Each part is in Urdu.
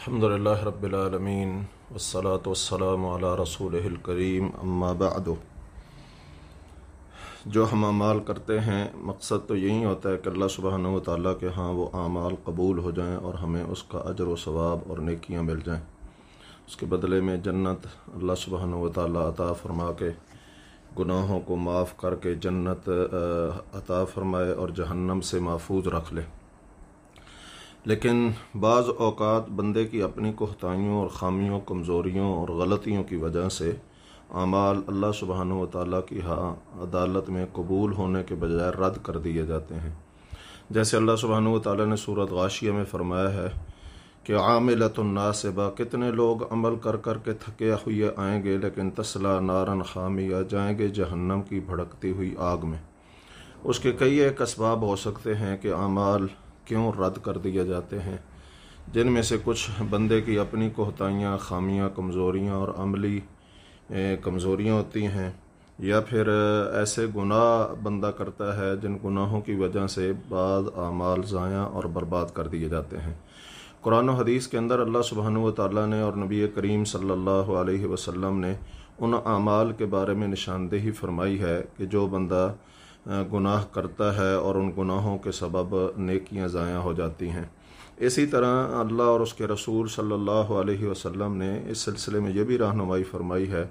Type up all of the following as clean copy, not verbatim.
الحمدللہ رب العالمین والصلاة والسلام علی رسولہ الکریم اما بعد۔ جو ہم اعمال کرتے ہیں مقصد تو یہی ہوتا ہے کہ اللہ سبحانہ و تعالیٰ کے ہاں وہ اعمال قبول ہو جائیں اور ہمیں اس کا اجر و ثواب اور نیکیاں مل جائیں، اس کے بدلے میں جنت اللہ سبحانہ و تعالیٰ عطا فرما کے گناہوں کو معاف کر کے جنت عطا فرمائے اور جہنم سے محفوظ رکھ لے۔ لیکن بعض اوقات بندے کی اپنی کوتاہیوں اور خامیوں، کمزوریوں اور غلطیوں کی وجہ سے اعمال اللہ سبحانہ و تعالیٰ کی ہاں عدالت میں قبول ہونے کے بجائے رد کر دیے جاتے ہیں۔ جیسے اللہ سبحانہ و تعالیٰ نے سورۃ غاشیہ میں فرمایا ہے کہ عاملۃ ناصبہ، کتنے لوگ عمل کر کر کے تھکے ہوئے آئیں گے لیکن تصلیٰ نارا حامیہ، جائیں گے جہنم کی بھڑکتی ہوئی آگ میں۔ اس کے کئی ایک اسباب ہو سکتے ہیں کہ اعمال کیوں رد کر دیے جاتے ہیں، جن میں سے کچھ بندے کی اپنی کوتاہیاں، خامیاں، کمزوریاں اور عملی کمزوریاں ہوتی ہیں، یا پھر ایسے گناہ بندہ کرتا ہے جن گناہوں کی وجہ سے بعض اعمال ضائع اور برباد کر دیے جاتے ہیں۔ قرآن و حدیث کے اندر اللہ سبحانہ و تعالیٰ نے اور نبی کریم صلی اللہ علیہ وسلم نے ان اعمال کے بارے میں نشاندہی فرمائی ہے کہ جو بندہ گناہ کرتا ہے اور ان گناہوں کے سبب نیکیاں ضائع ہو جاتی ہیں۔ اسی طرح اللہ اور اس کے رسول صلی اللہ علیہ وسلم نے اس سلسلے میں یہ بھی رہنمائی فرمائی ہے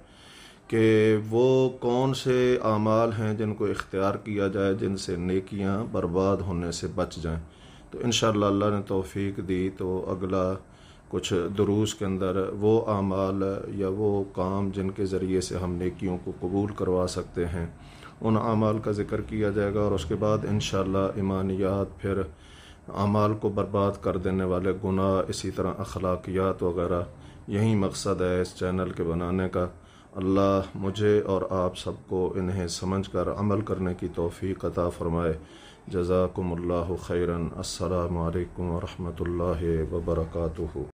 کہ وہ کون سے اعمال ہیں جن کو اختیار کیا جائے جن سے نیکیاں برباد ہونے سے بچ جائیں۔ تو انشاءاللہ اللہ نے توفیق دی تو اگلا کچھ دروس کے اندر وہ اعمال یا وہ کام جن کے ذریعے سے ہم نیکیوں کو قبول کروا سکتے ہیں ان اعمال کا ذکر کیا جائے گا، اور اس کے بعد انشاءاللہ ایمانیات، پھر اعمال کو برباد کر دینے والے گناہ، اسی طرح اخلاقیات وغیرہ۔ یہی مقصد ہے اس چینل کے بنانے کا۔ اللہ مجھے اور آپ سب کو انہیں سمجھ کر عمل کرنے کی توفیق عطا فرمائے۔ جزاکم اللہ خیرا۔ السلام علیکم ورحمۃ اللہ وبرکاتہ۔